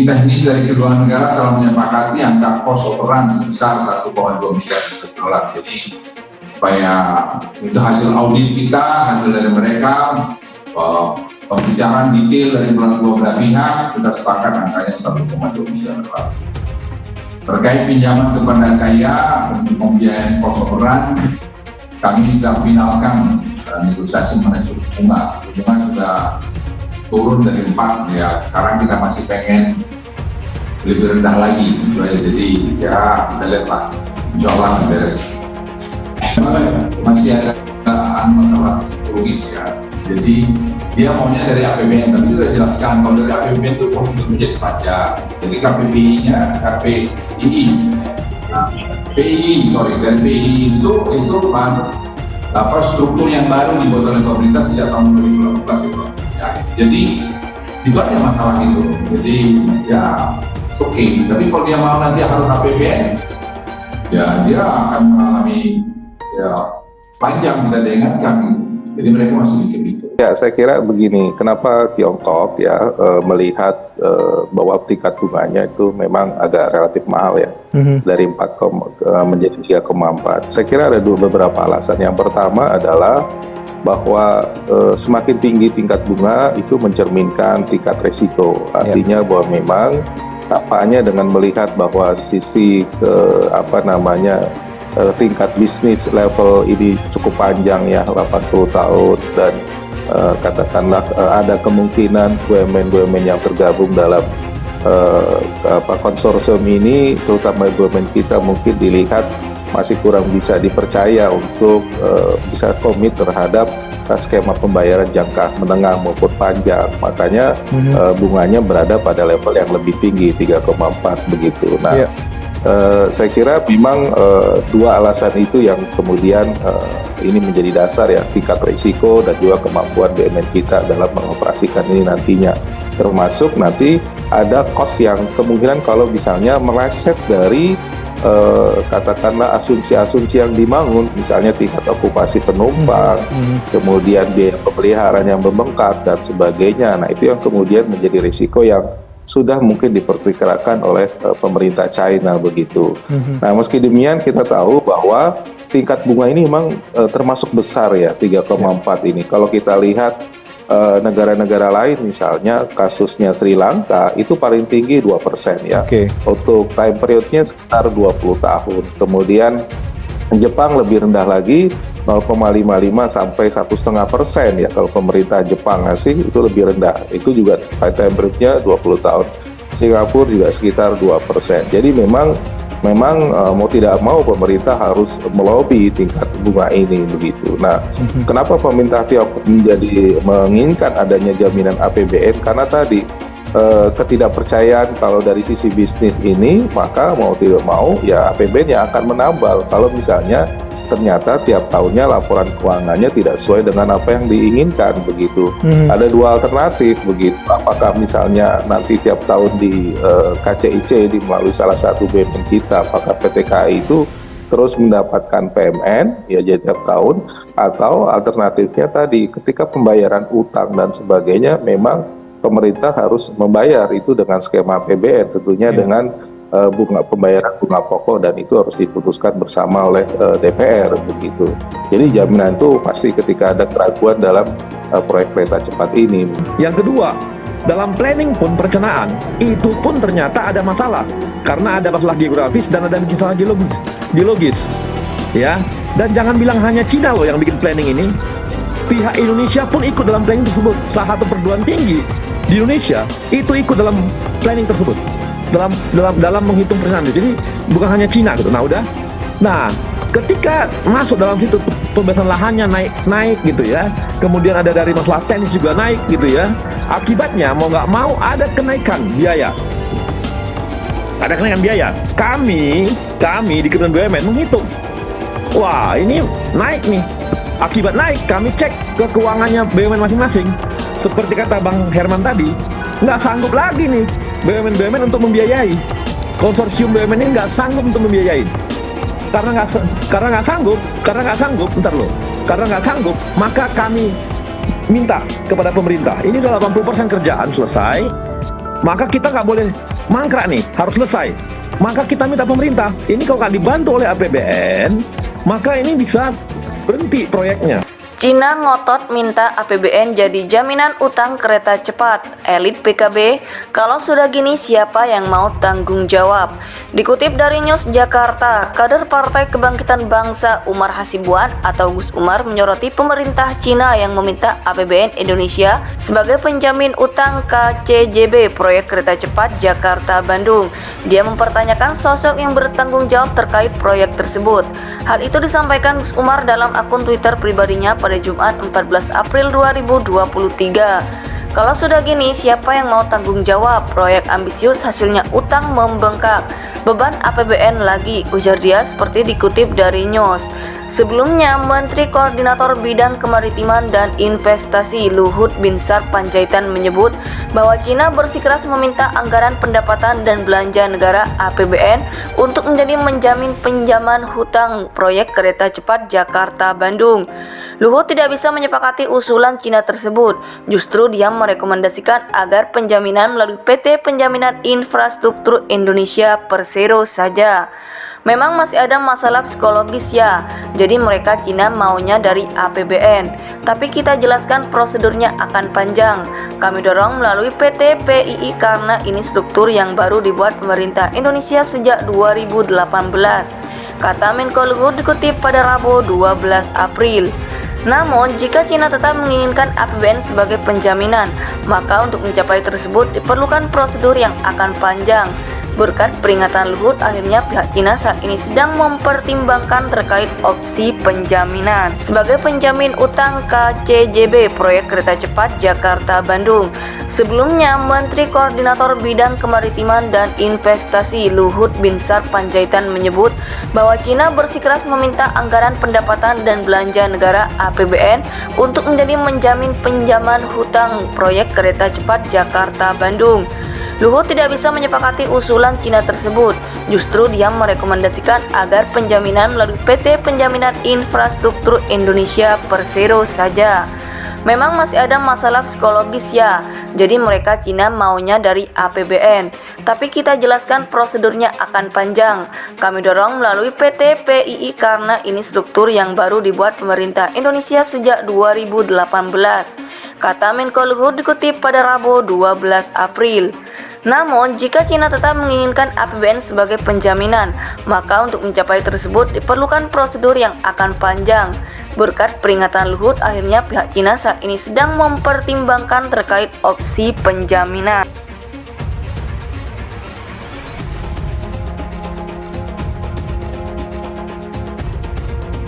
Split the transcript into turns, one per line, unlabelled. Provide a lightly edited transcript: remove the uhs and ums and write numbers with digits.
teknis dari kedua negara telah menyepakati angka cost overrun sebesar 1,2 miliar dolar. Jadi supaya itu hasil audit kita, hasil dari mereka, pembicaraan detail dari dua belah pihak, kita sepakat angkanya 1,2 miliar dolar. Terkait pinjaman ke Banda Kaya untuk pembiayaan cost overrun, kami sedang finalkan negosiasi mengenai suku bunga. Suku bunga sudah turun dari 4 ya, sekarang kita masih pengen lebih rendah lagi gitu ya. Jadi ya kita lihat lah, insya Allah beres. Masih ada masalah psikologis ya, jadi dia maunya dari APBN, tapi sudah jelaskan kalau dari APBN itu prosedur menjadi pajak. Jadi KPPI-nya, dan PI itu struktur yang baru dibuat oleh pemerintah sejak tahun 2018 itu. Ya, jadi itu aja masalah itu. Jadi ya oke. Tapi kalau dia mau nanti harus APBN, ya dia akan mengalami ya panjang kita ingatkan. Jadi mereka masih mikir itu.
Ya, saya kira begini, kenapa Tiongkok ya melihat bahwa tingkat bunganya itu memang agak relatif mahal ya, dari 4 menjadi 3,4. Saya kira ada beberapa alasan. Yang pertama adalah bahwa semakin tinggi tingkat bunga itu mencerminkan tingkat resiko. Artinya bahwa memang tampaknya dengan melihat bahwa sisi tingkat bisnis level ini cukup panjang ya, 80 tahun, dan katakanlah ada kemungkinan BUMN-BUMN yang tergabung dalam konsorsium ini, terutama BUMN kita, mungkin dilihat masih kurang bisa dipercaya untuk bisa komit terhadap skema pembayaran jangka menengah maupun panjang. Makanya bunganya berada pada level yang lebih tinggi, 3,4 begitu. Nah, saya kira memang dua alasan itu yang kemudian ini menjadi dasar ya, tingkat risiko dan juga kemampuan BUMN kita dalam mengoperasikan ini nantinya. Termasuk nanti ada cost yang kemungkinan kalau misalnya meleset dari katakanlah asumsi-asumsi yang dibangun, misalnya tingkat okupasi penumpang, kemudian biaya pemeliharaan yang membengkak dan sebagainya. Nah, itu yang kemudian menjadi risiko yang sudah mungkin diperkirakan oleh pemerintah China begitu. Nah, meski demikian kita tahu bahwa tingkat bunga ini memang termasuk besar ya, 3,4 ini. Kalau kita lihat negara-negara lain, misalnya kasusnya Sri Lanka itu paling tinggi 2% ya. Untuk time periodnya sekitar 20 tahun. Kemudian Jepang lebih rendah lagi, 0,55 sampai 1,5% ya. Kalau pemerintah Jepang ngasih itu lebih rendah, itu juga time periodnya 20 tahun. Singapura juga sekitar 2%. Jadi memang mau tidak mau pemerintah harus melobi tingkat bunga ini begitu. Nah, kenapa pemerintah Tiongkok menginginkan adanya jaminan APBN? Karena tadi ketidakpercayaan kalau dari sisi bisnis ini, maka mau tidak mau ya APBN yang akan menambal kalau misalnya ternyata tiap tahunnya laporan keuangannya tidak sesuai dengan apa yang diinginkan begitu. Ada dua alternatif begitu. Apakah misalnya nanti tiap tahun di KCIC melalui salah satu BUMN kita, apakah PT KAI itu terus mendapatkan PMN ya jadi tiap tahun, atau alternatifnya tadi ketika pembayaran utang dan sebagainya memang pemerintah harus membayar itu dengan skema APBN, tentunya dengan pembayaran bunga pokok, dan itu harus diputuskan bersama oleh DPR begitu. Jadi jaminan itu pasti ketika ada keraguan dalam proyek kereta cepat ini.
Yang kedua, dalam planning pun perencanaan itu pun ternyata ada masalah karena ada masalah geografis dan ada masalah geologis ya. Dan jangan bilang hanya Cina loh yang bikin planning ini, pihak Indonesia pun ikut dalam planning tersebut. Salah satu perguruan tinggi di Indonesia itu ikut dalam planning tersebut, dalam menghitung perencanaan. Jadi bukan hanya Cina gitu. Nah, ketika masuk dalam situ pembebasan lahannya naik gitu ya, kemudian ada dari masalah teknis juga naik gitu ya, akibatnya mau nggak mau ada kenaikan biaya. Kami di Kementerian BUMN menghitung, wah ini naik nih. Akibat naik, kami cek ke keuangannya BUMN masing-masing. Seperti kata Bang Herman tadi, nggak sanggup lagi nih BUMN untuk membiayai. Konsorsium BUMN ini nggak sanggup untuk membiayai. Karena nggak sanggup, maka kami minta kepada pemerintah, ini udah 80% kerjaan selesai, maka kita nggak boleh mangkrak nih, harus selesai. Maka kita minta pemerintah, ini kalau nggak dibantu oleh APBN, maka ini bisa berhenti proyeknya.
Cina ngotot minta APBN jadi jaminan utang kereta cepat. Elit PKB, kalau sudah gini siapa yang mau tanggung jawab? Dikutip dari News Jakarta, kader Partai Kebangkitan Bangsa Umar Hasibuan atau Gus Umar menyoroti pemerintah Cina yang meminta APBN Indonesia sebagai penjamin utang KCJB proyek kereta cepat Jakarta-Bandung. Dia mempertanyakan sosok yang bertanggung jawab terkait proyek tersebut. Hal itu disampaikan Gus Umar dalam akun Twitter pribadinya pada Jumat 14 April 2023. Kalau sudah gini, siapa yang mau tanggung jawab? Proyek ambisius hasilnya utang membengkak. Beban APBN lagi, ujar dia seperti dikutip dari News. Sebelumnya, Menteri Koordinator Bidang Kemaritiman dan Investasi Luhut Binsar Panjaitan menyebut bahwa Cina bersikeras meminta anggaran pendapatan dan belanja negara APBN untuk menjadi menjamin pinjaman hutang proyek kereta cepat Jakarta-Bandung. Luhut tidak bisa menyepakati usulan Cina tersebut. Justru dia merekomendasikan agar penjaminan melalui PT Penjaminan Infrastruktur Indonesia Persero saja. Memang masih ada masalah psikologis ya, jadi mereka Cina maunya dari APBN. Tapi kita jelaskan prosedurnya akan panjang. Kami dorong melalui PT PII karena ini struktur yang baru dibuat pemerintah Indonesia sejak 2018. Kata Menko Luhut dikutip pada Rabu 12 April. Namun, jika Cina tetap menginginkan APBN sebagai penjaminan, maka untuk mencapai tersebut diperlukan prosedur yang akan panjang. Berkat peringatan Luhut, akhirnya pihak Cina saat ini sedang mempertimbangkan terkait opsi penjaminan sebagai penjamin utang KCJB proyek kereta cepat Jakarta-Bandung. Sebelumnya, Menteri Koordinator Bidang Kemaritiman dan Investasi Luhut Binsar Panjaitan menyebut bahwa Cina bersikeras meminta anggaran pendapatan dan belanja negara APBN untuk menjadi menjamin pinjaman hutang proyek kereta cepat Jakarta-Bandung. Luhut tidak bisa menyepakati usulan Cina tersebut. Justru dia merekomendasikan agar penjaminan melalui PT Penjaminan Infrastruktur Indonesia Persero saja. Memang masih ada masalah psikologis ya, jadi mereka Cina maunya dari APBN. Tapi kita jelaskan prosedurnya akan panjang. Kami dorong melalui PT PII karena ini struktur yang baru dibuat pemerintah Indonesia sejak 2018. Kata Menko Luhut dikutip pada Rabu 12 April. Namun, jika Cina tetap menginginkan APBN sebagai penjaminan, maka untuk mencapai tersebut diperlukan prosedur yang akan panjang. Berkat peringatan Luhut, akhirnya pihak Cina saat ini sedang mempertimbangkan terkait opsi penjaminan.